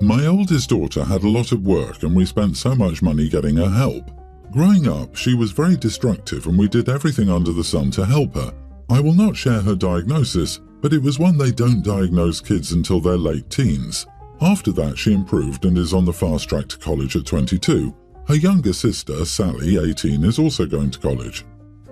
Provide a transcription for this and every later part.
My oldest daughter had a lot of work and we spent so much money getting her help. Growing up, she was very destructive and we did everything under the sun to help her. I will not share her diagnosis, but it was one they don't diagnose kids until their late teens. After that, she improved and is on the fast track to college at 22. Her younger sister, Sally, 18, is also going to college.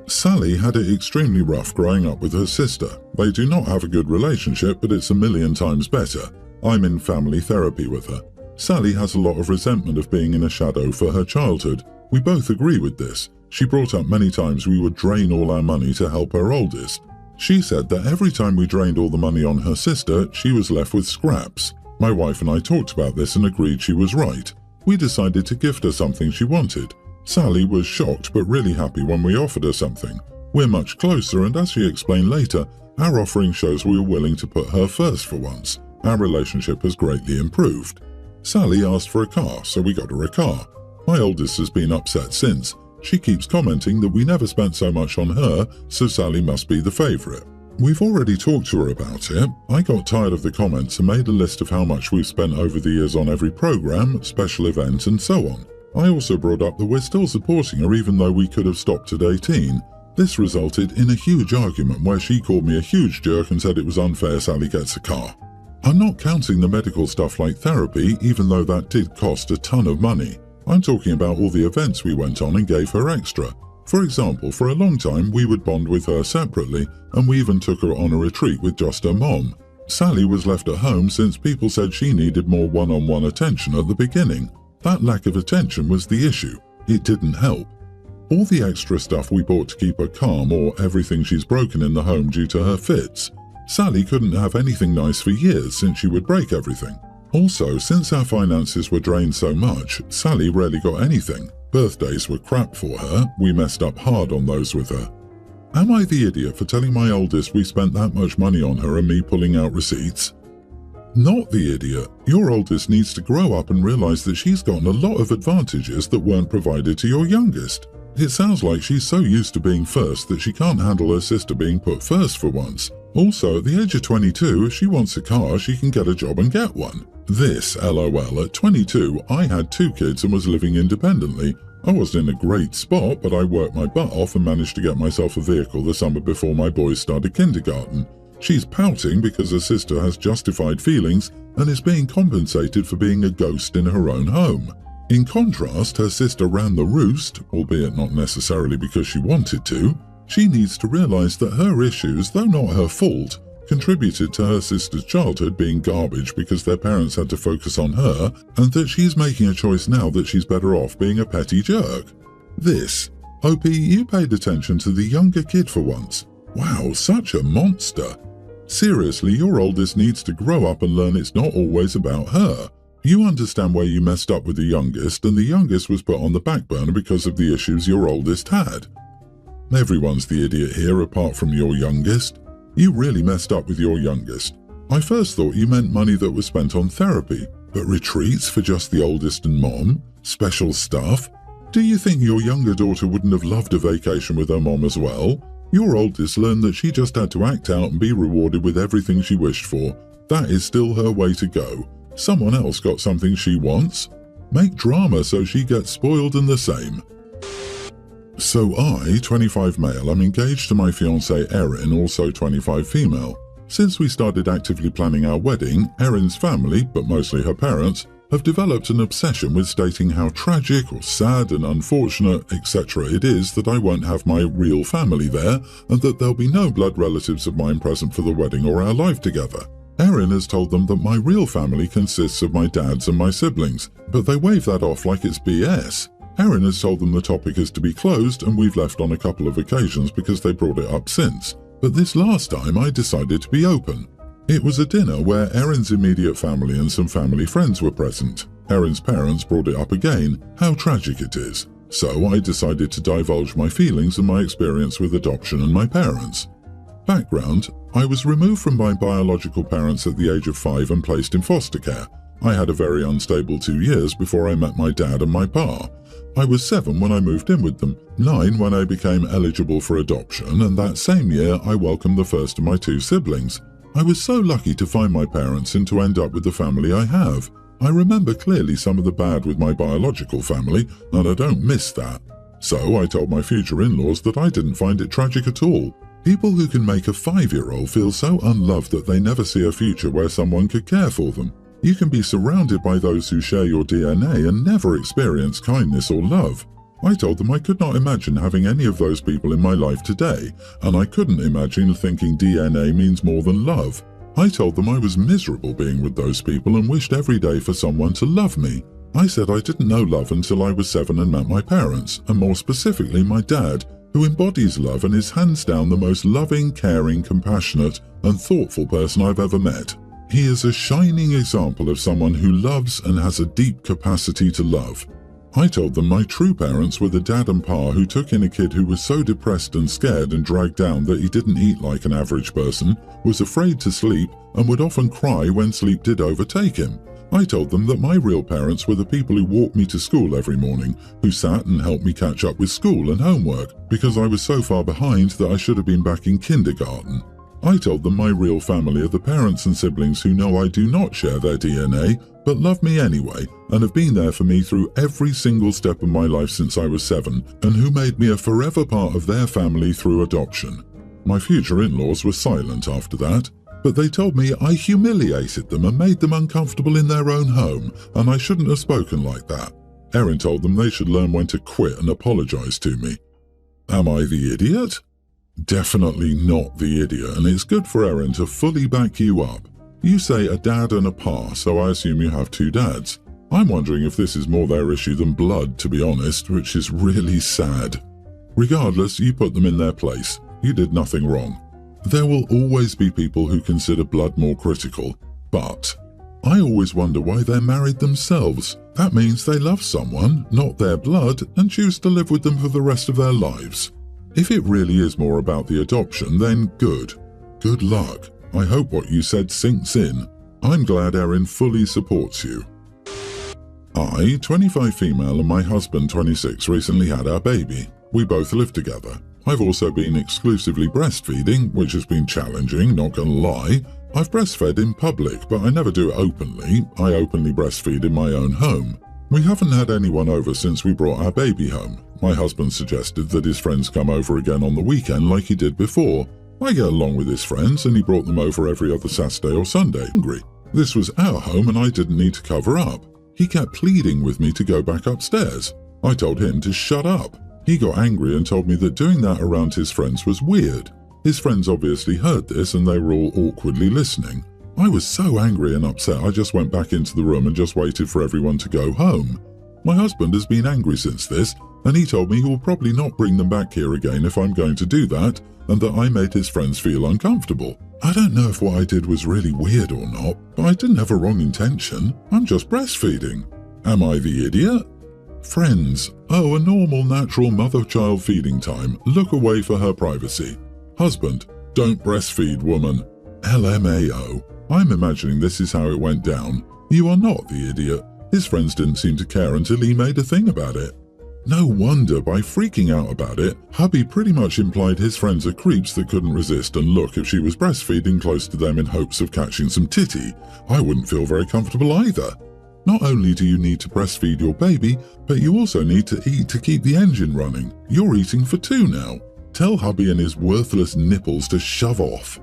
Sally had it extremely rough growing up with her sister. They do not have a good relationship, but it's a million times better. I'm in family therapy with her. Sally has a lot of resentment of being in a shadow for her childhood. We both agree with this. She brought up many times we would drain all our money to help her oldest. She said that every time we drained all the money on her sister, she was left with scraps. My wife and I talked about this and agreed she was right. We decided to gift her something she wanted. Sally was shocked but really happy when we offered her something. We're much closer, and as she explained later, our offering shows we were willing to put her first for once. Our relationship has greatly improved. Sally asked for a car, so we got her a car. My oldest has been upset since. She keeps commenting that we never spent so much on her, so Sally must be the favourite. We've already talked to her about it. I got tired of the comments and made a list of how much we've spent over the years on every programme, special event and so on. I also brought up that we're still supporting her even though we could have stopped at 18. This resulted in a huge argument where she called me a huge jerk and said it was unfair Sally gets a car. I'm not counting the medical stuff like therapy, even though that did cost a ton of money. I'm talking about all the events we went on and gave her extra. For example, for a long time we would bond with her separately, and we even took her on a retreat with just her mom. Sally was left at home since people said she needed more one-on-one attention at the beginning. That lack of attention was the issue. It didn't help. All the extra stuff we bought to keep her calm, or everything she's broken in the home due to her fits. Sally couldn't have anything nice for years since she would break everything. Also, since our finances were drained so much, Sally rarely got anything. Birthdays were crap for her. We messed up hard on those with her. Am I the idiot for telling my oldest we spent that much money on her and me pulling out receipts? Not the idiot. Your oldest needs to grow up and realize that she's gotten a lot of advantages that weren't provided to your youngest. It sounds like she's so used to being first that she can't handle her sister being put first for once. Also, at the age of 22, if she wants a car, she can get a job and get one. This, LOL, at 22, I had 2 kids and was living independently. I wasn't in a great spot, but I worked my butt off and managed to get myself a vehicle the summer before my boys started kindergarten. She's pouting because her sister has justified feelings and is being compensated for being a ghost in her own home. In contrast, her sister ran the roost, albeit not necessarily because she wanted to. She needs to realize that her issues, though not her fault, contributed to her sister's childhood being garbage because their parents had to focus on her, and that she's making a choice now that she's better off being a petty jerk. This. OP, you paid attention to the younger kid for once. Wow, such a monster. Seriously, your oldest needs to grow up and learn it's not always about her. You understand where you messed up with the youngest, and the youngest was put on the back burner because of the issues your oldest had. Everyone's the idiot here apart from your youngest. You really messed up with your youngest. I first thought you meant money that was spent on therapy, but retreats for just the oldest and mom? Special stuff? Do you think your younger daughter wouldn't have loved a vacation with her mom as well? Your oldest learned that she just had to act out and be rewarded with everything she wished for. That is still her way to go. Someone else got something she wants? Make drama so she gets spoiled and the same. So I, 25 male, am engaged to my fiancée Erin, also 25 female. Since we started actively planning our wedding, Erin's family, but mostly her parents, have developed an obsession with stating how tragic or sad and unfortunate, etc. it is that I won't have my real family there, and that there'll be no blood relatives of mine present for the wedding or our life together. Erin has told them that my real family consists of my dad's and my siblings, but they wave that off like it's BS. Erin has told them the topic is to be closed, and we've left on a couple of occasions because they brought it up since. But this last time I decided to be open. It was a dinner where Erin's immediate family and some family friends were present. Erin's parents brought it up again, how tragic it is. So I decided to divulge my feelings and my experience with adoption and my parents. Background: I was removed from my biological parents at the age of 5 and placed in foster care. I had a very unstable 2 years before I met my dad and my pa. I was 7 when I moved in with them, 9 when I became eligible for adoption, and that same year I welcomed the first of my 2 siblings. I was so lucky to find my parents and to end up with the family I have. I remember clearly some of the bad with my biological family, and I don't miss that. So I told my future in-laws that I didn't find it tragic at all. People who can make a 5-year-old feel so unloved that they never see a future where someone could care for them. You can be surrounded by those who share your DNA and never experience kindness or love. I told them I could not imagine having any of those people in my life today, and I couldn't imagine thinking DNA means more than love. I told them I was miserable being with those people and wished every day for someone to love me. I said I didn't know love until I was 7 and met my parents, and more specifically my dad, who embodies love and is hands down the most loving, caring, compassionate, and thoughtful person I've ever met. He is a shining example of someone who loves and has a deep capacity to love. I told them my true parents were the dad and pa who took in a kid who was so depressed and scared and dragged down that he didn't eat like an average person, was afraid to sleep, and would often cry when sleep did overtake him. I told them that my real parents were the people who walked me to school every morning, who sat and helped me catch up with school and homework, because I was so far behind that I should have been back in kindergarten. I told them my real family are the parents and siblings who know I do not share their DNA, but love me anyway, and have been there for me through every single step of my life since I was 7, and who made me a forever part of their family through adoption. My future in-laws were silent after that, but they told me I humiliated them and made them uncomfortable in their own home, and I shouldn't have spoken like that. Erin told them they should learn when to quit and apologize to me. Am I the idiot? Definitely not the idiot, and it's good for Erin to fully back you up. You say a dad and a pa, so I assume you have 2 dads. I'm wondering if this is more their issue than blood, to be honest, which is really sad. Regardless, you put them in their place. You did nothing wrong. There will always be people who consider blood more critical, but I always wonder why they're married themselves. That means they love someone, not their blood, and choose to live with them for the rest of their lives. If it really is more about the adoption, then good. Good luck. I hope what you said sinks in. I'm glad Erin fully supports you. I, 25 female, and my husband, 26, recently had our baby. We both live together. I've also been exclusively breastfeeding, which has been challenging, not gonna lie. I've breastfed in public, but I never do it openly. I openly breastfeed in my own home. We haven't had anyone over since we brought our baby home. My husband suggested that his friends come over again on the weekend like he did before. I get along with his friends, and he brought them over every other Saturday or Sunday. Hungry. This was our home and I didn't need to cover up. He kept pleading with me to go back upstairs. I told him to shut up. He got angry and told me that doing that around his friends was weird. His friends obviously heard this and they were all awkwardly listening. I was so angry and upset I just went back into the room and just waited for everyone to go home. My husband has been angry since this, and he told me he will probably not bring them back here again if I'm going to do that, and that I made his friends feel uncomfortable. I don't know if what I did was really weird or not, but I didn't have a wrong intention. I'm just breastfeeding. Am I the idiot? Friends. Oh, a normal, natural mother-child feeding time. Look away for her privacy. Husband. Don't breastfeed, woman. LMAO. I'm imagining this is how it went down. You are not the idiot. His friends didn't seem to care until he made a thing about it. No wonder by freaking out about it, hubby pretty much implied his friends are creeps that couldn't resist and look if she was breastfeeding close to them in hopes of catching some titty. I wouldn't feel very comfortable either. Not only do you need to breastfeed your baby, but you also need to eat to keep the engine running. You're eating for 2 now. Tell hubby and his worthless nipples to shove off.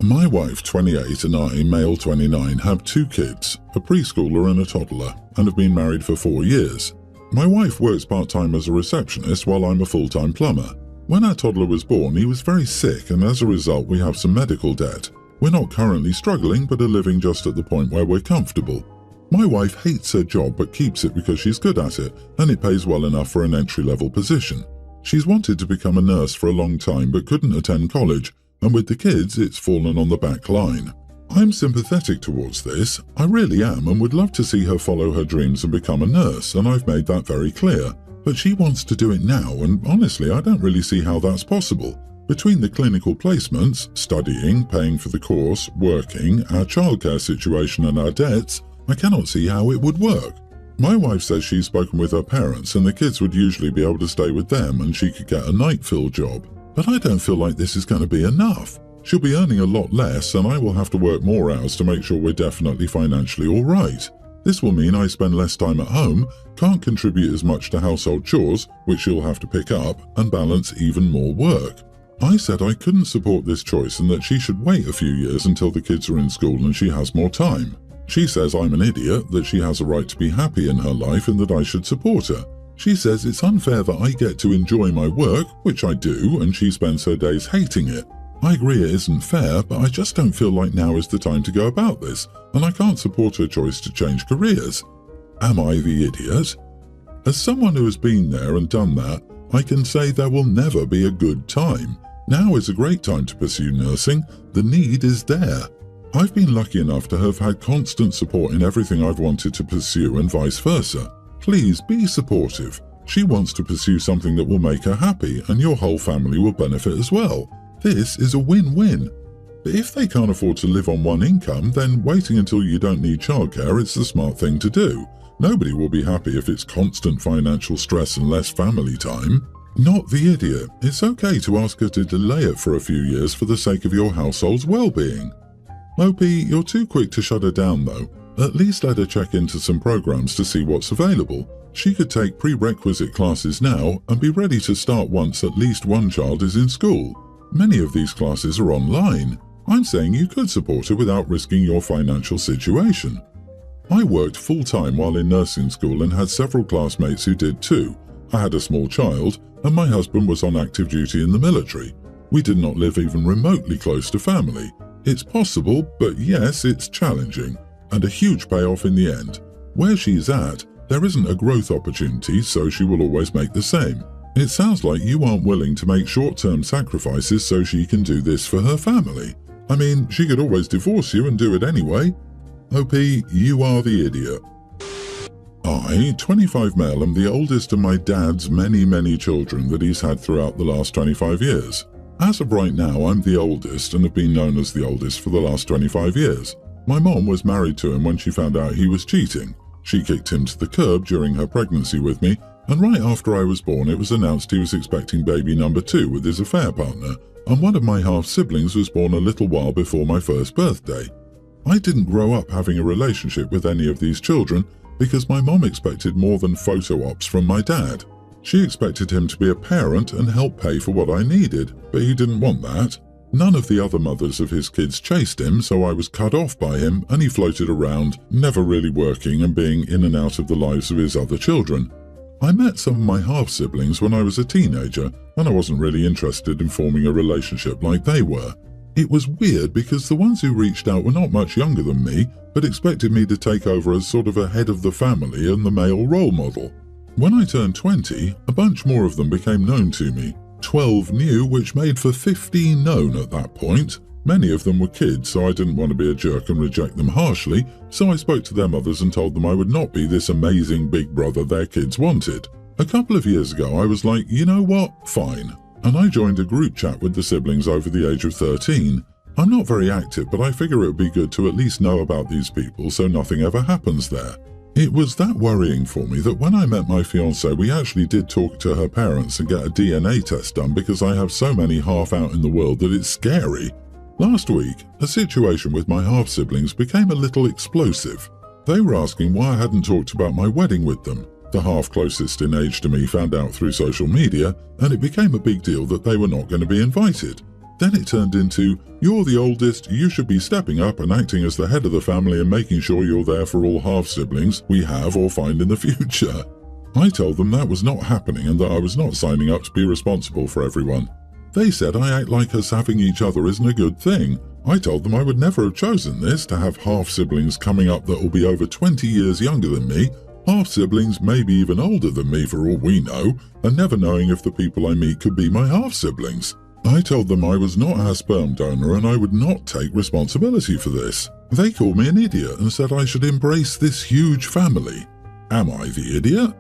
My wife, 28, and I, male 29, have 2 kids, a preschooler and a toddler, and have been married for 4 years. My wife works part-time as a receptionist while I'm a full-time plumber. When our toddler was born, he was very sick, and as a result we have some medical debt. We're not currently struggling, but are living just at the point where we're comfortable. My wife hates her job but keeps it because she's good at it, and it pays well enough for an entry-level position. She's wanted to become a nurse for a long time but couldn't attend college, and with the kids it's fallen on the back line. I'm sympathetic towards this, I really am, and would love to see her follow her dreams and become a nurse, and I've made that very clear. But she wants to do it now, and honestly I don't really see how that's possible. Between the clinical placements, studying, paying for the course, working, our childcare situation and our debts, I cannot see how it would work. My wife says she's spoken with her parents and the kids would usually be able to stay with them and she could get a night fill job. But I don't feel like this is going to be enough. She'll be earning a lot less and I will have to work more hours to make sure we're definitely financially all right. This will mean I spend less time at home, can't contribute as much to household chores, which she'll have to pick up, and balance even more work. I said I couldn't support this choice and that she should wait a few years until the kids are in school and she has more time. She says I'm an idiot, that she has a right to be happy in her life and that I should support her. She says it's unfair that I get to enjoy my work, which I do, and she spends her days hating it. I agree it isn't fair, but I just don't feel like now is the time to go about this, and I can't support her choice to change careers. Am I the idiot? As someone who has been there and done that, I can say there will never be a good time. Now is a great time to pursue nursing. The need is there. I've been lucky enough to have had constant support in everything I've wanted to pursue and vice versa. Please be supportive. She wants to pursue something that will make her happy, and your whole family will benefit as well. This is a win-win. But if they can't afford to live on one income, then waiting until you don't need childcare is the smart thing to do. Nobody will be happy if it's constant financial stress and less family time. Not the idiot. It's okay to ask her to delay it for a few years for the sake of your household's well-being. Opie, you're too quick to shut her down though. At least let her check into some programs to see what's available. She could take prerequisite classes now and be ready to start once at least one child is in school. Many of these classes are online. I'm saying you could support her without risking your financial situation. I worked full-time while in nursing school and had several classmates who did too. I had a small child, and my husband was on active duty in the military. We did not live even remotely close to family. It's possible, but yes, it's challenging, and a huge payoff in the end. Where she's at, there isn't a growth opportunity, so she will always make the same. It sounds like you aren't willing to make short-term sacrifices so she can do this for her family. I mean, she could always divorce you and do it anyway. OP, you are the idiot. I, 25 male, am the oldest of my dad's many children that he's had throughout the last 25 years. As of right now, I'm the oldest and have been known as the oldest for the last 25 years. My mom was married to him when she found out he was cheating. She kicked him to the curb during her pregnancy with me, and right after I was born it was announced he was expecting baby number 2 with his affair partner, and one of my half-siblings was born a little while before my first birthday. I didn't grow up having a relationship with any of these children because my mom expected more than photo ops from my dad. She expected him to be a parent and help pay for what I needed, but he didn't want that. None of the other mothers of his kids chased him, so I was cut off by him and he floated around, never really working and being in and out of the lives of his other children. I met some of my half-siblings when I was a teenager, and I wasn't really interested in forming a relationship like they were. It was weird because the ones who reached out were not much younger than me, but expected me to take over as sort of a head of the family and the male role model. When I turned 20, a bunch more of them became known to me. 12 new, which made for 15 known at that point. Many of them were kids, so I didn't want to be a jerk and reject them harshly, so I spoke to their mothers and told them I would not be this amazing big brother their kids wanted. A couple of years ago, I was like, you know what, fine. And I joined a group chat with the siblings over the age of 13. I'm not very active, but I figure it would be good to at least know about these people so nothing ever happens there. It was that worrying for me that when I met my fiancée, we actually did talk to her parents and get a DNA test done because I have so many half out in the world that it's scary. Last week, a situation with my half-siblings became a little explosive. They were asking why I hadn't talked about my wedding with them. The half closest in age to me found out through social media, and it became a big deal that they were not going to be invited. Then it turned into, you're the oldest, you should be stepping up and acting as the head of the family and making sure you're there for all half-siblings we have or find in the future. I told them that was not happening and that I was not signing up to be responsible for everyone. They said I act like us having each other isn't a good thing. I told them I would never have chosen this, to have half-siblings coming up that will be over 20 years younger than me, half-siblings maybe even older than me for all we know, and never knowing if the people I meet could be my half-siblings. I told them I was not her sperm donor and I would not take responsibility for this. They called me an idiot and said I should embrace this huge family. Am I the idiot?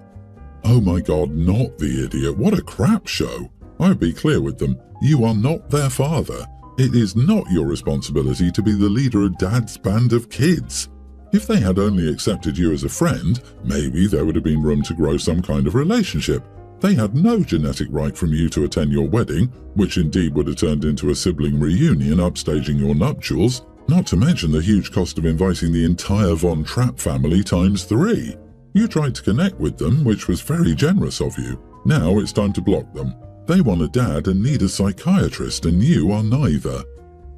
Oh my God, not the idiot. What a crap show. I'd be clear with them. You are not their father. It is not your responsibility to be the leader of Dad's band of kids. If they had only accepted you as a friend, maybe there would have been room to grow some kind of relationship. They had no genetic right from you to attend your wedding, which indeed would have turned into a sibling reunion upstaging your nuptials, not to mention the huge cost of inviting the entire Von Trapp family times 3. You tried to connect with them, which was very generous of you. Now it's time to block them. They want a dad and need a psychiatrist, and you are neither.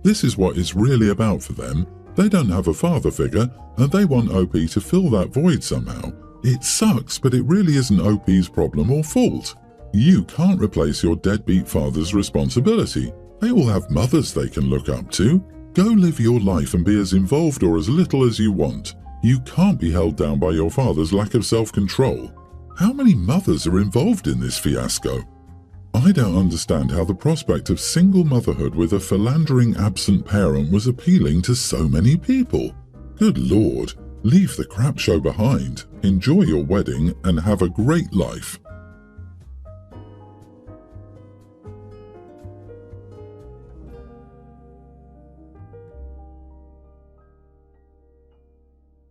This is what it's really about for them. They don't have a father figure, and they want OP to fill that void somehow. It sucks, but it really isn't OP's problem or fault. You can't replace your deadbeat father's responsibility. They all have mothers they can look up to. Go live your life and be as involved or as little as you want. You can't be held down by your father's lack of self-control. How many mothers are involved in this fiasco? I don't understand how the prospect of single motherhood with a philandering absent parent was appealing to so many people. Good Lord, leave the crap show behind, enjoy your wedding, and have a great life.